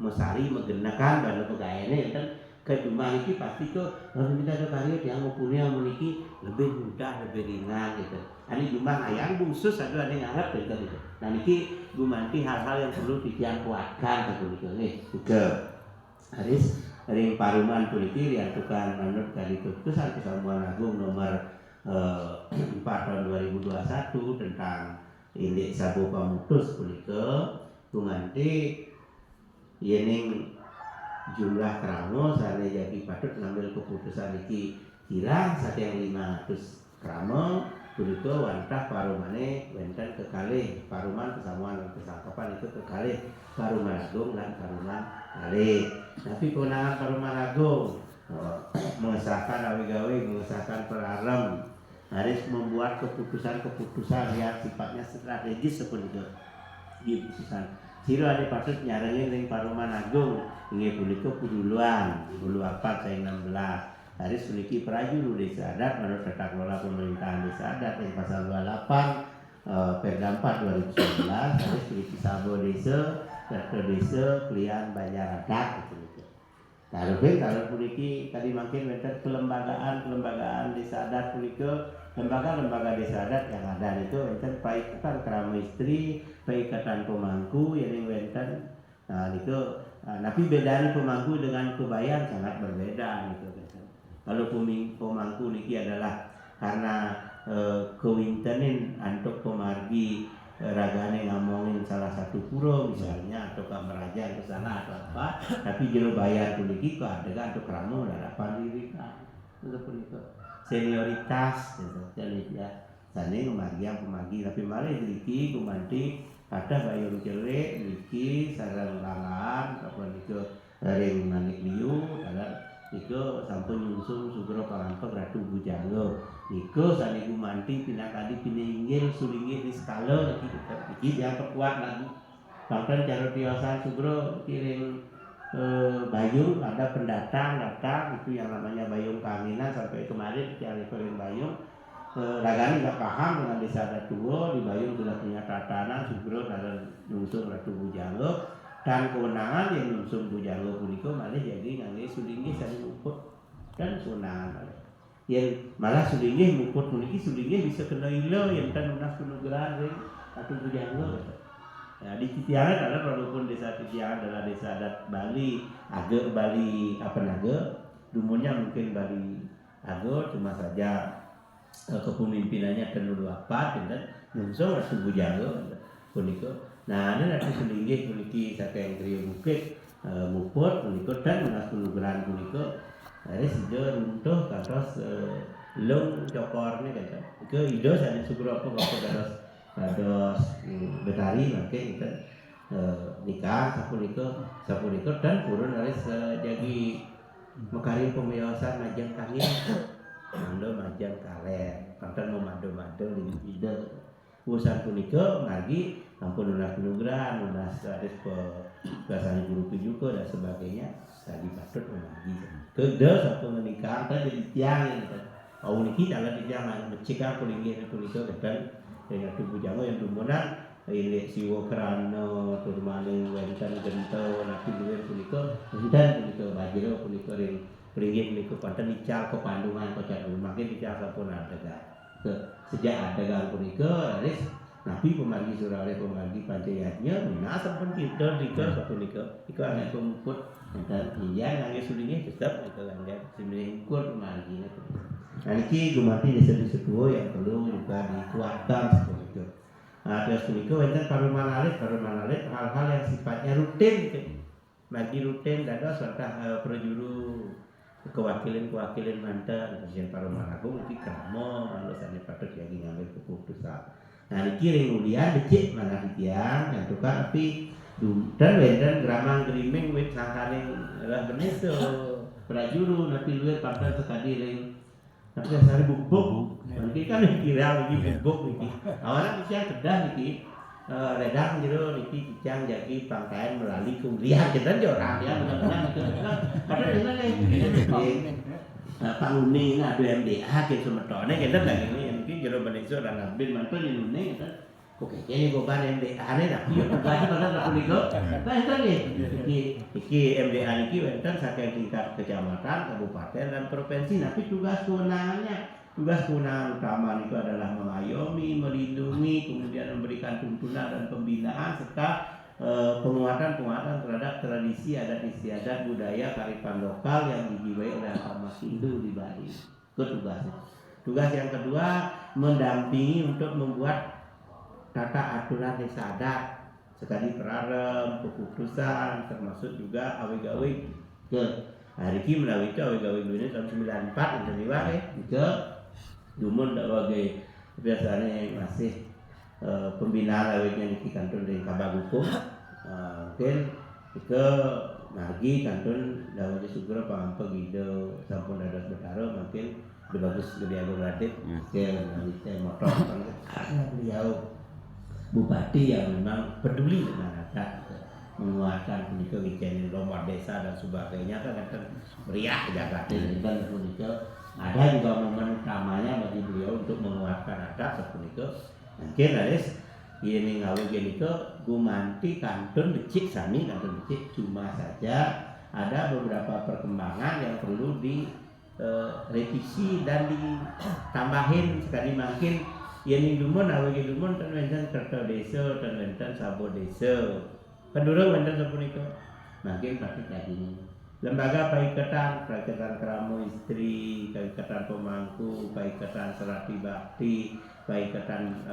mesari menggenakan bala pegawainya kan ke rumah ini pasti kok kalau kita ada karya yang mempunyai memiliki lebih mudah lebih ringan gitu. Ini rumah ayang khusus ada yang ngarep gitu. Nah ini gumanti hal-hal yang perlu dikian kuatkan gitu nih juga Haris ring paruman puniki riantukan manut kali keputusan Kesatuan Agung nomor 4 tahun 2021 tentang indeks sabu pamutus punika gumanti yening jumlah kramo sane jadi patut ngambil keputusan iki kirang sateng 500 kramo punika wantah parumane wenten kekalih paruman kesamuan kesangkapan itu kekalih paruman agung dan paruman kalih. Tapi kewenangan paruman agung mengesahkan awi-gawe mengesahkan perarem harus membuat keputusan-keputusan yang sifatnya strategis seperti itu di putusan. Siro ada patut nyarengin ring paruman agung inge punika puduluan hulu 4 saya 16 harus memiliki prajuru desa adat menurut tata kelola pemerintahan desa adat yang pasal 28 Perda 4 2019 harus memiliki sabo desa Kerto desa Klian Banjar Adat gitu. Kalau memiliki tadi makin wonten kelembagaan desa adat punika lembaga desa adat yang ada itu wonten Paikatan Krama Istri, Paikatan Pemangku yang wonten itu tapi bedanya pemangku dengan kebayan sangat berbeda gitu. Kalau pemangku niki adalah karena kewintenin untuk pemargi ragane ngomongin salah satu pura misalnya atau kameraja ke sana atau apa tapi jero bayar puniki kok adegan untuk ramu harapan diri kan itu senioritas gitu jadi ya sane pemagi tapi mari iki gumanti ada bayung jelek niki sareng langan kapan itu ring manik liu ada iku sampun nyungsung sugro palampek Ratu Bujangga iku sane gumanti pinakadi piningil sulinggih di skala iki dia perkuat lagi sampai cara tiosan sugro kirim bayung ada pendatang datang itu yang namanya bayung keaminan sampai kemarin cari kirim bayung ragani nggak paham dengan desa adat tua di bayung sudah punya tatanan sugro dalam nyungsung Ratu Bujangga dan kewenangan yang nyungsung Bujangga punika malah jadi ngangge sulinggih sari muput dan kewenangan yang malah sulinggih muput puniki sulinggih bisa kena ilo yang kan unas penugaran ring Ratu Bujangga. Nah di Titiangan adalah walaupun desa Titiangan adalah desa adat Bali, Age Bali apa naga, dumunnya mungkin Bali Age cuma saja kepemimpinannya terlalu apa dan nyungsung Ratu Bujangga punika. Nah, ini nanti sedikit memiliki satu yang kriyo bukit muput punika dan menas penugaran punika hari sudah runtuh kados long cokornya kan. Ke ido sane sugro apa kados betari mangke kita nikah sapunika dan purun harus jadi mekaring pemiyosan majang kangin mando majang kalen kanten memado-mado ide urusan punika ngagi ampun unas penugaran, unas ada pelaksana guru juga dan sebagainya tadi patut mengaji. Kedua satu menikah kan jadi tiang kan. Awal ini dalam tiang mencegah pulinggih punika dan dengan tubuh jango yang dumunan ini siwo kerana turmane wenten gento napi duwe punika dan punika bajiro punika ring pulinggih punika konten ical ke Pandungan kocak makin ical sampun ada sejak ada punika harus Nabi pemargi surale pemargi pancayatnya minasa pun kita dika satu nika ika anak pemuput dan iya nangis sulingnya tetap itu kan dia sebenarnya ikut pemargi itu. Nah ini gumanti desa-desa tua yang perlu juga dikuatkan seperti itu. Nah terus nika wonten paruman alit hal-hal yang sifatnya rutin gitu. Bagi rutin dada serta prajuru kewakilan mantan presiden paruman agung iki kramo alusane patut lagi ngambil keputusan. Nah dikirim mulia becik mana tiang yang tukar api dan wenden gramang gerimeng wit sangkaring adalah beneso prajuru nanti luar partai sekali ring tapi sehari bubuk nanti kan kira lagi bubuk niki awalnya bisa kedah niki redang jero niki cicang jadi pangkaian melalui kemudian kita orang ya benar-benar itu karena ini Pak Uni ada MDA ke semetone kita lagi ini jero Malaysia dan Nabil mantu di Nune kita Oke, ini beban MDA nih dah. Iya, tugasnya pada punika. Nah, itu nih. Iki MDA niki wonten saking tingkat kecamatan, kabupaten dan provinsi. Tapi tugas kewenangan utama itu adalah mengayomi, melindungi, kemudian memberikan tuntunan dan pembinaan serta penguatan terhadap tradisi adat istiadat budaya kearifan lokal yang dijiwai oleh agama Hindu di Bali. Itu tugasnya. Tugas yang kedua mendampingi untuk membuat tata aturan desa adat sekali perarem, keputusan, termasuk juga awe-gawe ke hari ini melalui itu awe-gawe ini tahun 94 yang terlibat ke Dumun sebagai biasanya yang masih pembinaan awetnya di kantor di Kabagukum mungkin ke Margi kantor Dawudi Sugro Pampa Gido sampun dados betaro mungkin lebih bagus lebih agung radit ke nanti motor karena beliau bupati yang memang peduli dengan adat menguatkan punika wijen nomor desa dan sebagainya kan meriah jagatnya dan punika ada juga momen utamanya bagi beliau untuk menguatkan adat sepunika mungkin harus ini ngawe genika gumanti kantun becik sami kantun becik cuma saja ada beberapa perkembangan yang perlu direvisi dan ditambahin sekali mungkin yang Dumun awe Dumun kan wonten kerta desa dan wonten sabo desa penduduk wonten sapunika mungkin patut lagi lembaga paikatan keramo istri paikatan pemangku paikatan serati bakti paikatan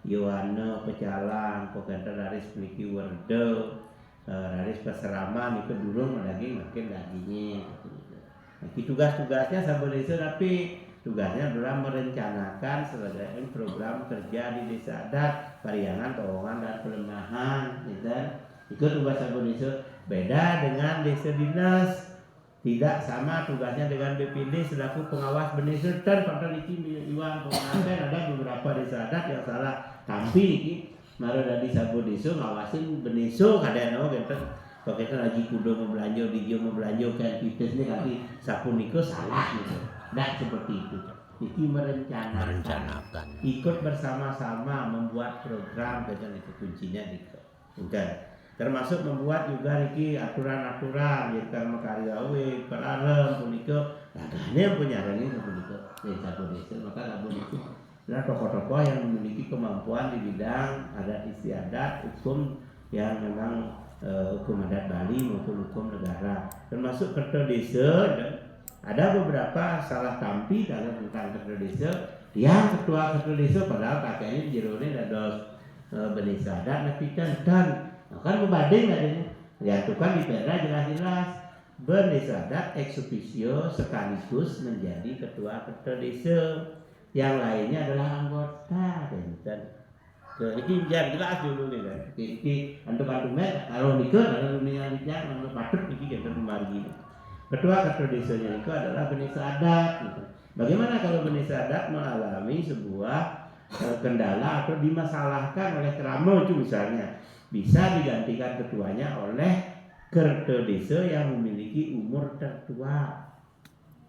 Yohana pecalang pokoknya daris peniki werde daris paseraman itu durung lagi makin laginya tugas-tugasnya sabo desa tapi tugasnya adalah merencanakan sebagai program kerja di desa adat, pariangan, terowongan dan pelemahan, itu tugas sabo desa. Beda dengan desa dinas, tidak sama tugasnya dengan BPD selaku pengawas benih dan pada iwan pengawasan ada beberapa desa adat yang salah. Tapi ini mara dari sabo desa ngawasin benih kadang gitu. Pokoknya lagi kudo mau belanja, dia mau belanja kayak kita ini tapi sapuniko salah gitu. Nah seperti itu. Iki merencanakan. Ikut bersama-sama membuat program dan itu kuncinya gitu. Enggak. Termasuk membuat juga iki aturan-aturan yang karena karyawe, perarem, puniko. Nah, yang punya ini puniko. Desa desa maka labun itu adalah tokoh-tokoh yang memiliki kemampuan di bidang adat istiadat, hukum yang memang hukum adat Bali maupun hukum negara termasuk kerta desa ada beberapa salah tampi dalam tentang kerta desa yang ketua kerta desa padahal kakeknya jerone dados benih adat tapi dan kan membanding adanya ya itu kan di perda jelas-jelas benih adat ex officio sekaligus menjadi ketua kerta desa yang lainnya adalah anggota dan ini biar jelas dulu nih kan. Ini antuk-antuknya kalau nikah kalau dunia nikah kalau patut ini kita kembali. Ketua desanya itu adalah benih adat. Gitu. Bagaimana kalau benih adat mengalami sebuah kendala atau dimasalahkan oleh keramo itu misalnya bisa digantikan ketuanya oleh kerta desa yang memiliki umur tertua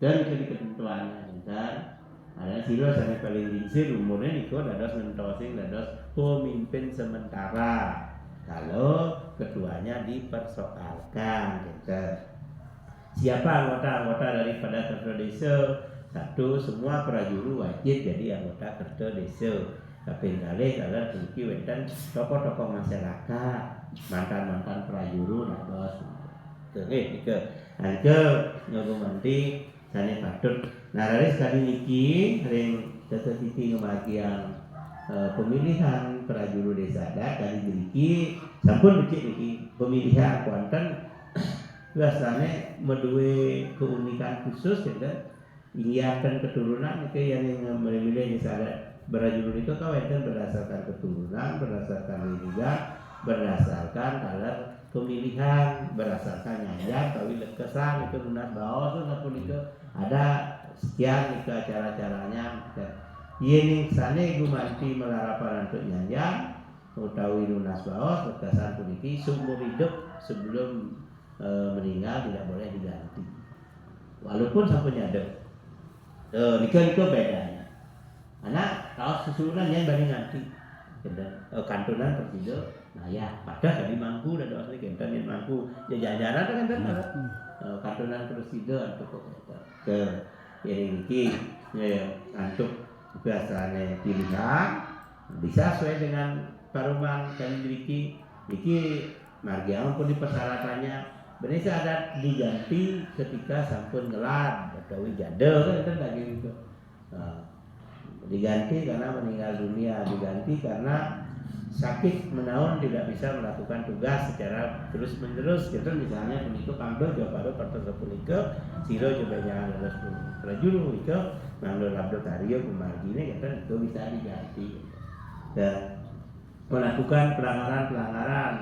dan ketentuannya dan ada silo sampai paling lingsir umurnya niko dados mentosing dados pemimpin sementara kalau ketuanya dipersoalkan gitu. Siapa anggota daripada kerta desa? Satu, semua prajuru wajib jadi anggota kerta desa. Tapi kali kalau tinggi wenten tokoh-tokoh masyarakat mantan prajuru dados itu angke ngomonganti sane patut. Nah, dari sekali niki ring teteti ngebagian pemilihan prajuru desa adat dari niki sampun becik niki pemilihan kuanten biasanya medue keunikan khusus ya ingatan keturunan itu yang memilih desa adat prajuru itu kawan berdasarkan keturunan berdasarkan liga berdasarkan kalar pemilihan berdasarkan nyanyian kawin kesan itu lunas baos apapun itu ada sekian itu acara-acaranya ini sana ibu manti melarapan untuk nyanyian utawi lunas baos berkesan puniki seumur hidup sebelum meninggal tidak boleh diganti walaupun sampai nyadar nikah bedanya karena kalau susunan yang banding ganti kantonan persido nah ya padahal di Mangku dan asli kenten yang Mangku jajaran kan kan kantonan persido untuk ke ini ya untuk biasanya pilihan bisa sesuai dengan paruman kami miliki margiang pun di persyaratannya benar ada diganti ketika sampun ngelad atau jadel kan lagi gitu diganti karena meninggal dunia, diganti karena sakit menaun tidak bisa melakukan tugas secara terus menerus gitu misalnya punika pangdo jawab pertama punika siro coba jangan lulus prajuru itu mangdo labdo tario kumargine gitu itu bisa diganti dan melakukan pelanggaran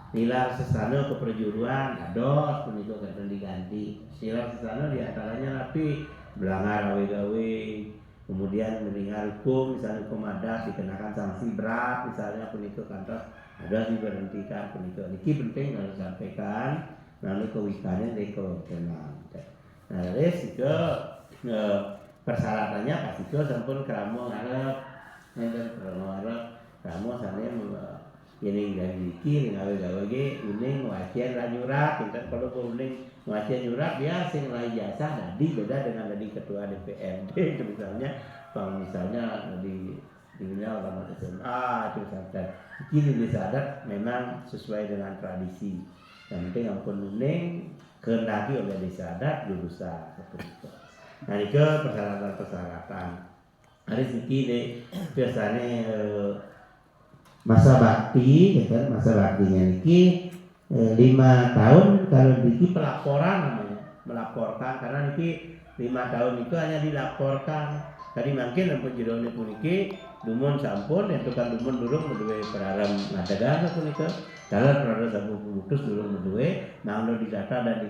nilai sesana keperjuruan ados punika gitu diganti nilai sesana diantaranya tapi belanggar gawe-gawe kemudian melanggar hukum misalnya hukum adat dikenakan sanksi berat misalnya punika kantor ada diberhentikan punika niki penting harus sampaikan lalu kewikannya dari kewenangan. Nah terus itu persyaratannya pasti itu sampun keramo ngarep keramo sampai ini nggak gawe ge uning wacian nyurat kita kalau uning wacian nyurat dia sing lai jasa tadi beda dengan tadi ketua DPRD itu misalnya kalau misalnya di ulama SMA itu sadar kini disadar memang sesuai dengan tradisi yang penting ampun uning kehendaki oleh disadar jurusan seperti itu. Nah itu persyaratan hari ini biasanya masa bakti, ya kan? Masa baktinya niki 5 tahun kalau niki pelaporan namanya, melaporkan karena niki 5 tahun itu hanya dilaporkan. Tadi mungkin ampun jerone puniki dumun sampun entukan dumun durung menduwe peraram ngadagan puniki. Dalam peraram sampun putus durung menduwe, nah di data dan